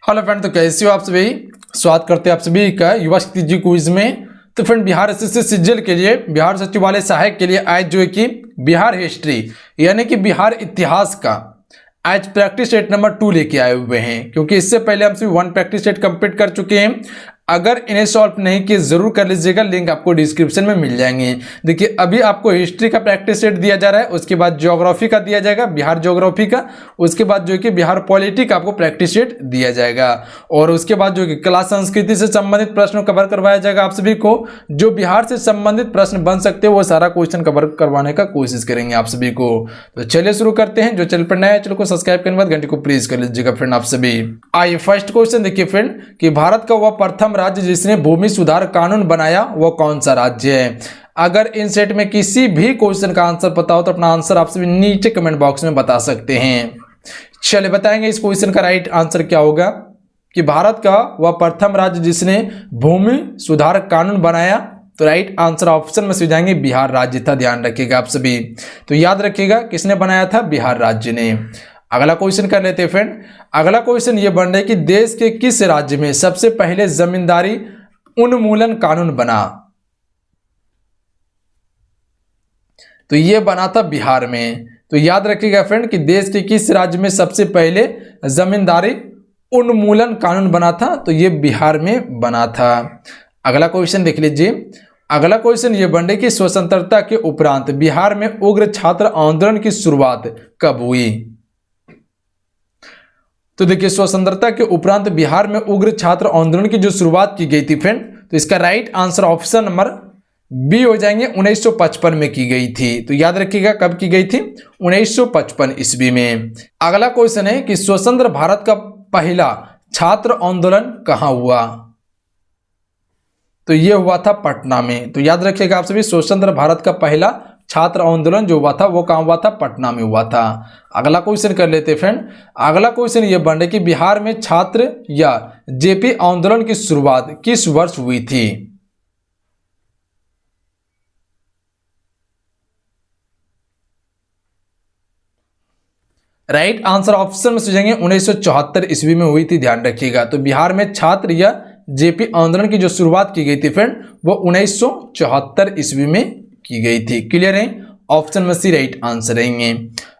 Hello friend, तो कैसे हो आप सभी। स्वागत करते हैं आप सभी का युवा शक्ति जी क्विज में। तो फ्रेंड, बिहार एसएससी सीजीएल के लिए बिहार सचिवालय सहायक के लिए आज जो है कि बिहार हिस्ट्री यानी कि बिहार इतिहास का आज प्रैक्टिस सेट नंबर 2 लेके आए हुए हैं, क्योंकि इससे पहले हम सभी 1 प्रैक्टिस सेट कंप्लीट कर चुके हैं। अगर इन्हें सॉल्व नहीं किए जरूर कर लीजिएगा, लिंक आपको डिस्क्रिप्शन में मिल जाएंगे। देखिए, अभी आपको हिस्ट्री का प्रैक्टिस सेट दिया जा रहा है, उसके बाद ज्योग्राफी का दिया जाएगा, बिहार ज्योग्राफी का, उसके बाद जो है कि बिहार पॉलिटी का आपको प्रैक्टिस सेट दिया जाएगा, और उसके बाद जो है कि कला संस्कृति से संबंधित प्रश्न कवर करवाया जाएगा। आप सभी को जो बिहार से संबंधित प्रश्न बन सकते हैं वो सारा क्वेश्चन कवर करवाने का कोशिश करेंगे आप सभी को। तो चलिए शुरू करते हैं। जो चैनल पर नया है चैनल को सब्सक्राइब करने के बाद घंटे को प्रेस कर लीजिएगा फ्रेंड आप सभी। आइए फर्स्ट क्वेश्चन देखिए फ्रेंड, कि भारत का वह प्रथम राज्य जिसने भूमि सुधार कानून बनाया वो कौन सा राज्य है। अगर इन सेट में किसी भी क्वेश्चन का आंसर पता हो तो अपना आंसर आप सभी नीचे कमेंट बॉक्स में बता सकते हैं। चलिए बताएंगे इस क्वेश्चन का राइट आंसर क्या होगा। कि भारत का वह प्रथम राज्य जिसने भूमि सुधार कानून बनाया, तो राइट आंसर ऑप्शन में से जाएंगे बिहार राज्य था। ध्यान रखिएगा आप सभी, तो याद रखिएगा किसने बनाया था, बिहार राज्य ने। अगला क्वेश्चन कर लेते हैं फ्रेंड। अगला क्वेश्चन ये बन रहा है कि देश के किस राज्य में सबसे पहले जमींदारी उन्मूलन कानून बना। तो ये बना था बिहार में। तो याद रखिएगा फ्रेंड कि देश के किस राज्य में सबसे पहले जमींदारी उन्मूलन कानून बना था, तो ये बिहार में बना था। अगला क्वेश्चन देख लीजिए। अगला क्वेश्चन ये बन रहा है कि स्वतंत्रता के उपरांत बिहार में उग्र छात्र आंदोलन की शुरुआत कब हुई। तो देखिए, स्वतंत्रता के उपरांत बिहार में उग्र छात्र आंदोलन की जो शुरुआत की गई थी फ्रेंड, तो इसका right answer option number B हो जाएंगे, 1955 में की गई थी। तो याद रखिएगा कब की गई थी, 1955 ईस्वी में। अगला क्वेश्चन है कि स्वतंत्र भारत का पहला छात्र आंदोलन कहां हुआ। तो ये हुआ था पटना में। तो याद रखिएगा आप सभी, स्वतंत्र भारत का पहला छात्र आंदोलन जो हुआ था वो कहां हुआ था, पटना में हुआ था। अगला क्वेश्चन कर लेते फ्रेंड। अगला क्वेश्चन ये बन रहा है कि बिहार में छात्र या जेपी आंदोलन की शुरुआत किस वर्ष हुई थी। राइट आंसर ऑप्शन में जाएंगे 1974 ईस्वी में हुई थी। ध्यान रखिएगा। तो बिहार में छात्र या जेपी आंदोलन की जो शुरुआत की गई थी फ्रेंड वो 1974 ईस्वी में की गई थी। क्लियर है, ऑप्शन में सी राइट आंसर रहेंगे।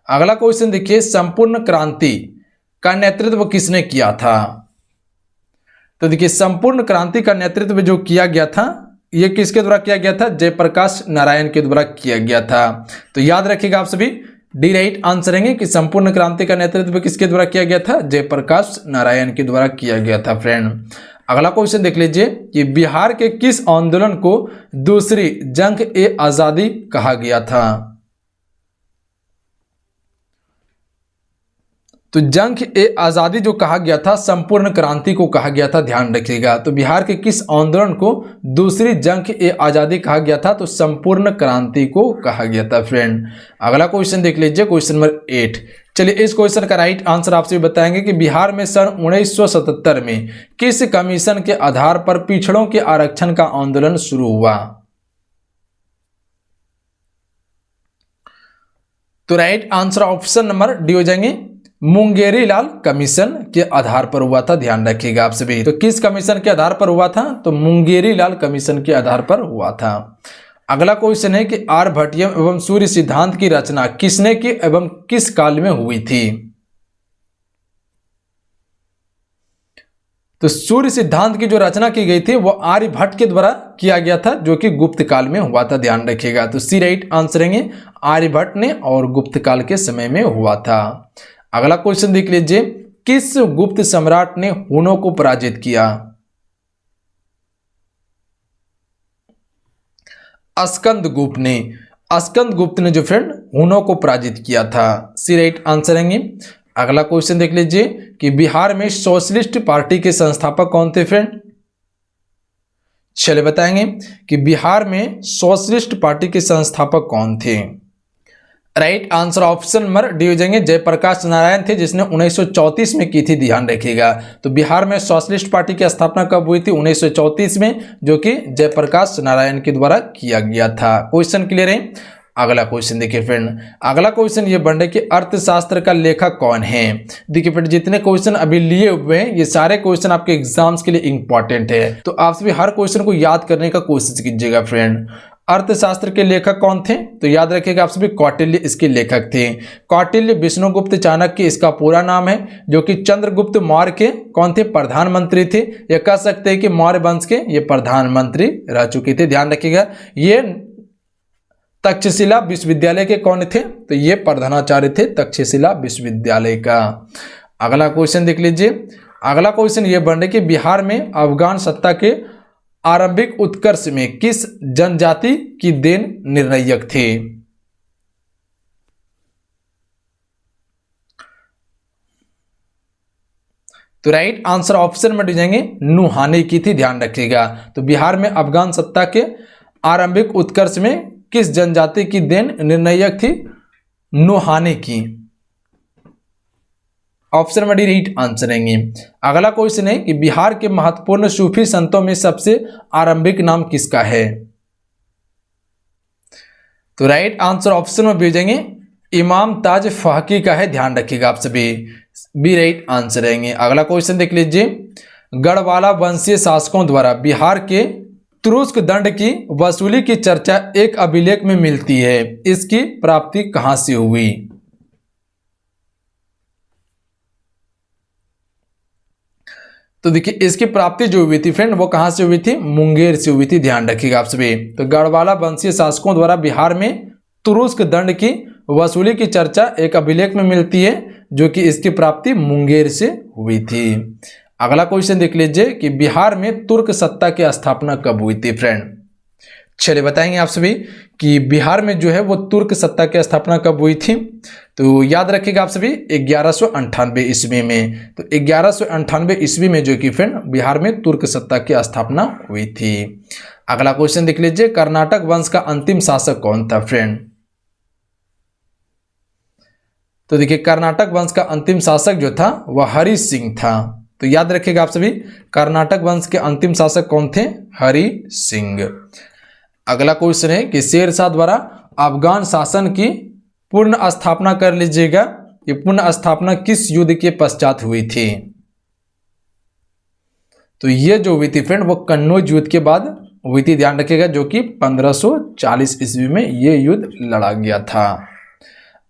अगला क्वेश्चन देखिए, संपूर्ण क्रांति का नेतृत्व किसने किया था। तो देखिए, संपूर्ण क्रांति का नेतृत्व जो किया गया था ये किसके द्वारा किया गया था, जयप्रकाश नारायण के द्वारा किया गया था। तो याद रखिएगा आप सभी, डी राइट आंसर रहेंगे कि संपूर्ण क्रांति का नेतृत्व किसके द्वारा किया गया था, जयप्रकाश नारायण के द्वारा किया गया था फ्रेंड। अगला क्वेश्चन देख लीजिए कि बिहार के किस आंदोलन को दूसरी जंग-ए-आजादी कहा गया था। तो जंग-ए-आजादी जो कहा गया था संपूर्ण क्रांति को कहा गया था। ध्यान रखिएगा। तो बिहार के किस आंदोलन को दूसरी जंग-ए-आजादी कहा गया था, तो संपूर्ण क्रांति को कहा गया था फ्रेंड। अगला क्वेश्चन देख लीजिए, क्वेश्चन नंबर 8। चलिए इस क्वेश्चन का राइट आंसर आपसे बताएंगे कि बिहार में सन 1977 में किस कमीशन के आधार पर पिछड़ों के आरक्षण का आंदोलन शुरू हुआ। तो right answer option number D हो जाएंगे, मुंगेरी लाल कमीशन के आधार पर हुआ था। ध्यान रखिएगा आप सभी। तो किस कमीशन के आधार पर हुआ था, तो मुंगेरी लाल कमीशन के आधार पर हुआ था। अगला क्वेश्चन है कि आर्यभट्टियम एवं सूर्य सिद्धांत की रचना किसने की एवं किस काल में हुई थी। तो सूर्य सिद्धांत की जो रचना की गई थी वो आर्यभट्ट के द्वारा किया गया था, जो कि गुप्त काल में हुआ था। ध्यान रखिएगा। तो सी राइट आंसर रहेंगे, आर्यभट्ट ने और गुप्त काल के समय में हुआ था। अगला क्वेश्चन देख लीजिए, किस गुप्त सम्राट ने हुनों को पराजित किया। स्कंदगुप्त ने। स्कंदगुप्त ने जो फ्रेंड हुनों को पराजित किया था। सी राइट आंसर रहेंगे। अगला क्वेश्चन देख लीजिए कि बिहार में सोशलिस्ट पार्टी के संस्थापक कौन थे फ्रेंड। चलिए बताएंगे कि बिहार में सोशलिस्ट पार्टी के संस्थापक कौन थे। Right answer option number D हो जाएंगे, जयप्रकाश नारायण थे, जिसने 1934 में की थी। ध्यान रखिएगा। तो बिहार में सोशलिस्ट पार्टी की स्थापना कब हुई थी, 1934 में, जो कि जयप्रकाश नारायण के द्वारा किया गया था। क्वेश्चन क्लियर है। अगला क्वेश्चन देखिए फ्रेंड, अगला क्वेश्चन ये बन रहा है कि अर्थशास्त्र का लेखक कौन है। देखिए फ्रेंड, जितने क्वेश्चन अभी लिए हुए हैं ये सारे क्वेश्चन आपके एग्जाम्स के लिए इंपॉर्टेंट है, तो आप सभी हर क्वेश्चन को याद करने का कोशिश कीजिएगा फ्रेंड। अर्थशास्त्र के लेखक कौन थे, तो याद रखिएगा आप सभी कौटिल्य इसके लेखक थे। कौटिल्य विष्णुगुप्त चाणक्य इसका पूरा नाम है, जो कि चंद्रगुप्त मौर्य के कौन थे, प्रधानमंत्री थे, या कह सकते हैं कि मौर्य वंश के ये प्रधानमंत्री रह चुके थे। ध्यान रखिएगा, ये तक्षशिला विश्वविद्यालय के कौन थे, तो ये प्रधानाचार्य थे तक्षशिला विश्वविद्यालय का। अगला क्वेश्चन देख लीजिए, अगला क्वेश्चन ये बन रहा है कि बिहार में अफगान सत्ता के आरंभिक उत्कर्ष में किस जनजाति की देन निर्णायक थे। तो राइट आंसर ऑप्शन में जाएंगे नुहाने की थी। ध्यान रखिएगा, तो बिहार में अफगान सत्ता के आरंभिक उत्कर्ष में किस जनजाति की देन निर्णायक थी, नुहाने की। ऑप्शन में डी राइट आंसर रहेंगे। अगला क्वेश्चन है कि बिहार के महत्वपूर्ण सूफी संतों में सबसे आरंभिक नाम किसका है। तो राइट आंसर ऑप्शन में भेजेंगे इमाम ताज फाकी का है। ध्यान रखिएगा आप सभी, बी राइट आंसर रहेंगे। अगला क्वेश्चन देख लीजिए, गढ़वाला वंशीय शासकों द्वारा बिहार के तुरुस्क दंड की वसूली की चर्चा एक अभिलेख में मिलती है, इसकी प्राप्ति कहां से हुई। तो देखिए इसकी प्राप्ति जो हुई थी फ्रेंड वो कहां से हुई थी, मुंगेर से हुई थी। ध्यान रखिएगा आप सभी। तो गढ़वाला वंशीय शासकों द्वारा बिहार में तुरुस्क दंड की वसूली की चर्चा एक अभिलेख में मिलती है, जो कि इसकी प्राप्ति मुंगेर से हुई थी। अगला क्वेश्चन देख लीजिए कि बिहार में तुर्क सत्ता की स्थापना कब हुई थी फ्रेंड। चलिए बताएंगे आप सभी कि बिहार में जो है वो तुर्क सत्ता की स्थापना कब हुई थी। तो याद रखिएगा आप सभी 1198 ईस्वी में। तो 1198 ईस्वी में जो कि फ्रेंड बिहार में तुर्क सत्ता की स्थापना हुई थी। अगला क्वेश्चन देख लीजिए, कर्नाटक वंश का अंतिम शासक कौन था फ्रेंड। तो देखिए कर्नाटक वंश का अंतिम शासक जो था वह हरि सिंह था। तो याद रखिएगा आप सभी कर्नाटक वंश के अंतिम शासक कौन थे, हरि सिंह। अगला क्वेश्चन है कि शेर शाह द्वारा अफगान शासन की पूर्ण स्थापना कर लीजिएगा, ये पूर्ण स्थापना किस युद्ध के पश्चात हुई थी। तो ये जो हुई थी फ्रेंड वो कन्नौज युद्ध के बाद हुई थी। ध्यान रखिएगा, जो कि 1540 ईस्वी में ये युद्ध लड़ा गया था।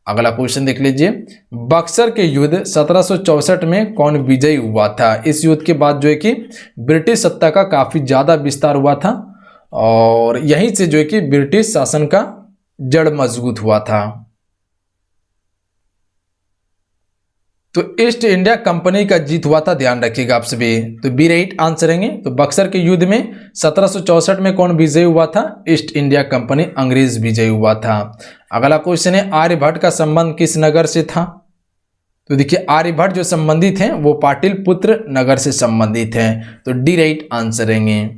अगला क्वेश्चन देख लीजिए, बक्सर के युद्ध 1764 में कौन विजयी हुआ था। इस युद्ध के बाद जो है कि ब्रिटिश सत्ता का काफी ज्यादा विस्तार हुआ था और यहीं से जो है कि ब्रिटिश शासन का जड़ मजबूत हुआ था। तो ईस्ट इंडिया कंपनी का जीत हुआ था। ध्यान रखिएगा आप सभी। तो बी राइट आंसर रहेंगे। तो बक्सर के युद्ध में 1764 में कौन विजयी हुआ था, ईस्ट इंडिया कंपनी अंग्रेज विजयी हुआ था। अगला क्वेश्चन है, आर्यभट्ट का संबंध किस नगर से था। तो देखिए आर्यभट्ट जो संबंधित हैं वो पाटलिपुत्र नगर से संबंधित हैं। तो डी राइट आंसर रहेंगे।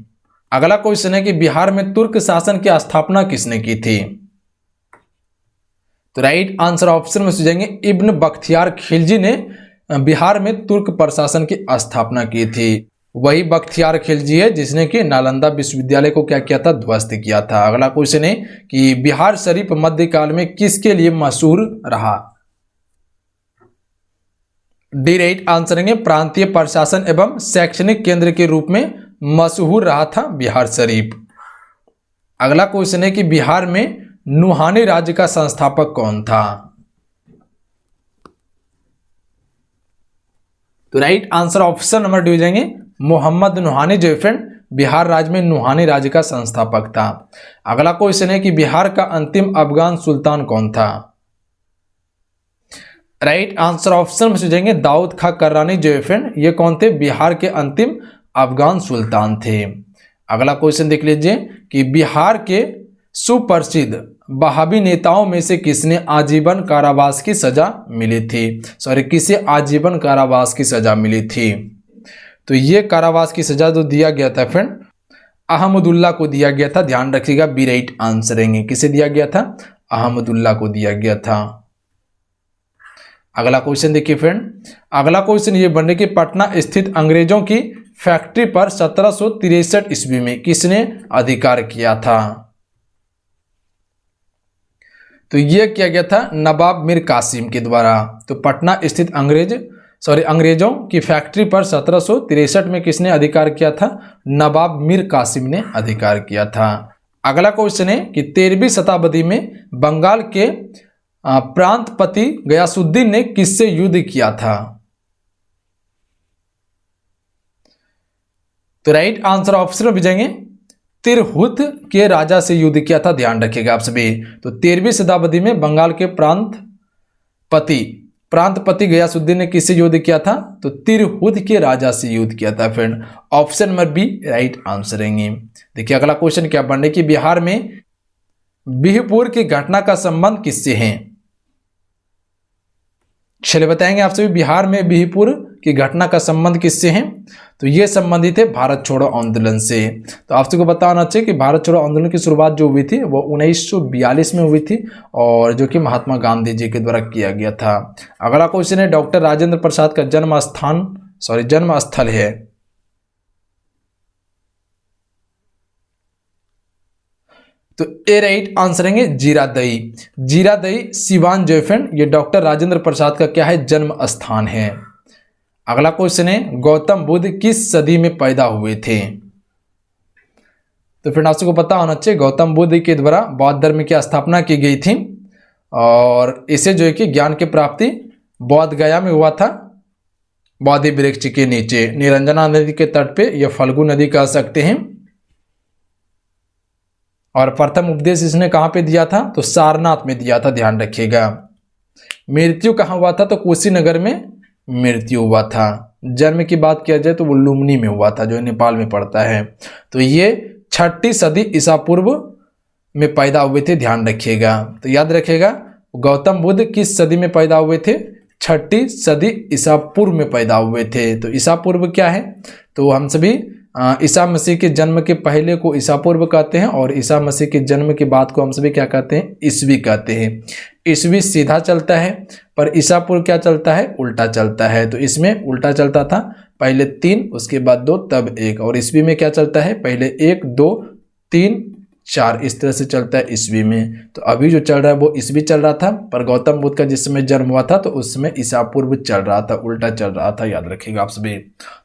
अगला क्वेश्चन है कि बिहार में तुर्क शासन की स्थापना किसने की थी। तो राइट आंसर ऑप्शन में जाएंगे इब्न बख्तियार खिलजी ने बिहार में तुर्क प्रशासन की स्थापना की थी। वही बख्तियार खिलजी है जिसने कि नालंदा विश्वविद्यालय को क्या किया था, ध्वस्त किया था। अगला क्वेश्चन है कि बिहार शरीफ मध्यकाल में किसके लिए मशहूर रहा। डी राइट आंसर रहेंगे प्रांतीय प्रशासन एवं शैक्षणिक केंद्र के रूप में मशहूर रहा था बिहार शरीफ। अगला क्वेश्चन है कि बिहार में नुहानी राज्य का संस्थापक कौन था। तो right answer option number D हो जाएंगे मोहम्मद नुहानी जो फ्रेंड बिहार राज्य में नुहानी राज्य का संस्थापक था। अगला क्वेश्चन है कि बिहार का अंतिम अफगान सुल्तान कौन था। राइट आंसर ऑप्शन में जाएंगे दाऊद खां कर्रानी जो फ्रेंड ये कौन थे, बिहार के अंतिम अफगान सुल्तान थे। अगला क्वेश्चन देख लीजिए कि बिहार के सुप्रसिद्ध वहाबी नेताओं में से किसने आजीवन कारावास की सजा मिली थी, किसे आजीवन कारावास की सजा मिली थी। तो ये कारावास की सजा जो दिया गया था फ्रेंड अहमदुल्ला को दिया गया था। ध्यान रखिएगा बी राइट आंसर रहेंगे। किसे दिया गया था, अहमदुल्ला को दिया गया था। अगला क्वेश्चन देखिए फ्रेंड, अगला क्वेश्चन ये बन रहा है कि पटना स्थित अंग्रेजों की फैक्ट्री पर 1763 ईस्वी में किसने अधिकार किया था। तो ये किया गया था नवाब मीर कासिम के द्वारा। तो पटना स्थित अंग्रेजों की फैक्ट्री पर 1763 में किसने अधिकार किया था? नवाब मीर कासिम ने अधिकार किया था। अगला क्वेश्चन है कि 13वीं शताब्दी में बंगाल के प्रांतपति गयासुद्दीन ने किससे युद्ध किया था? तो राइट आंसर ऑप्शन में भेजेंगे तिरहुत के राजा से युद्ध किया था। ध्यान रखिएगा आप सभी। तो 13वीं शताब्दी में बंगाल के प्रांतपति गयासुद्दीन ने किससे युद्ध किया था? तो तिरहुत के राजा से युद्ध किया था friend. Option number B right answer रहेंगे। देखिए अगला क्वेश्चन क्या बन रहा है कि बिहार में बिहपुर की घटना का संबंध किससे है? चलिए बताएंगे आप सभी। बिहार में बिहपुर की घटना का संबंध किससे है? तो ये संबंधित है भारत छोड़ो आंदोलन से। तो आप सबको बताना चाहिए कि भारत छोड़ो आंदोलन की शुरुआत जो हुई थी वो 1942 में हुई थी और जो कि महात्मा गांधी जी के द्वारा किया गया था। अगला क्वेश्चन है डॉक्टर राजेंद्र प्रसाद का जन्म स्थल है। तो ए राइट आंसर है जीरादई। जीरादई सिवान जयफेंड ये डॉक्टर राजेंद्र प्रसाद का क्या है? जन्म स्थान है। अगला क्वेश्चन है गौतम बुद्ध किस सदी में पैदा हुए थे? तो फ्रेंड आप सबको पता होना चाहिए गौतम बुद्ध के द्वारा बौद्ध धर्म की स्थापना की गई थी और इसे जो है कि ज्ञान की प्राप्ति बौद्ध गया में हुआ था, बोधि वृक्ष के नीचे निरंजना नदी के तट पे, यह फल्गु नदी कह सकते हैं। और प्रथम उपदेश इसने कहां पे दिया था? तो सारनाथ में दिया था। ध्यान रखिएगा। मृत्यु कहां हुआ था? तो कुशीनगर में मृत्यु हुआ था। जन्म की बात किया जाए तो वो लुम्बिनी में हुआ था जो नेपाल में पड़ता है। तो ये 6ठी सदी ईसा पूर्व में पैदा हुए थे। ध्यान रखिएगा। तो याद रखिएगा गौतम बुद्ध किस सदी में पैदा हुए थे? 6ठी सदी ईसा पूर्व में पैदा हुए थे। तो ईसा पूर्व क्या है? तो हम सभी ईसा मसीह के जन्म के पहले को ईसा पूर्व कहते हैं और ईसा मसीह के जन्म के बाद को हम सभी क्या कहते हैं? ईसवी कहते हैं। ईसवी सीधा चलता है पर ईसा पूर्व क्या चलता है? उल्टा चलता है। तो इसमें उल्टा चलता था, पहले 3 उसके बाद 2 तब 1। और ईसवी में क्या चलता है? पहले 1 2 3 4 इस तरह से चलता है ईसवी में। तो अभी जो चल रहा है वो ईसवी चल रहा था पर गौतम बुद्ध का जिस समय जन्म हुआ था तो उस समय ईसा पूर्व चल रहा था, उल्टा चल रहा था। याद रखिएगा आप सभी।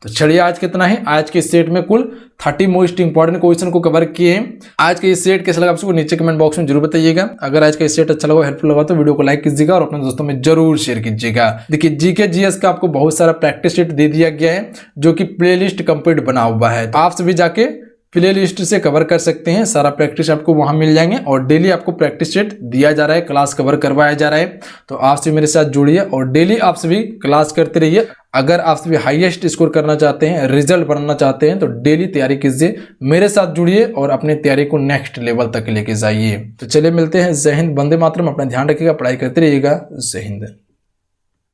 तो चलिए आज कितना है? आज के सेट में कुल 30 मोस्ट इंपॉर्टेंट क्वेश्चन को कवर किए हैं। आज के इस सेट कैसा लगा आप सबको नीचे कमेंट बॉक्स में जरूर बताइएगा। अगर आज का इस सेट अच्छा लगा, हेल्पफुल लगा तो वीडियो को लाइक कीजिएगा और अपने दोस्तों में जरूर शेयर कीजिएगा। देखिए जीके जीएस का आपको बहुत सारा प्रैक्टिस सेट दे दिया गया है जो कि प्लेलिस्ट कंप्लीट बना हुआ है। आप सभी जाके प्ले लिस्ट से कवर कर सकते हैं। सारा प्रैक्टिस आपको वहां मिल जाएंगे और डेली आपको प्रैक्टिस सेट दिया जा रहा है, क्लास कवर करवाया जा रहा है। तो आप सभी मेरे साथ जुड़िए और डेली आप सभी क्लास करते रहिए। अगर आप सभी हाईएस्ट स्कोर करना चाहते हैं, रिजल्ट बनाना चाहते हैं तो डेली तैयारी कीजिए, मेरे साथ जुड़िए और अपने तैयारी को नेक्स्ट लेवल तक लेके जाइए। तो चलिए मिलते हैं। जय हिंद, वंदे मातरम। अपना ध्यान रखिएगा, पढ़ाई करते रहिएगा। जय हिंद।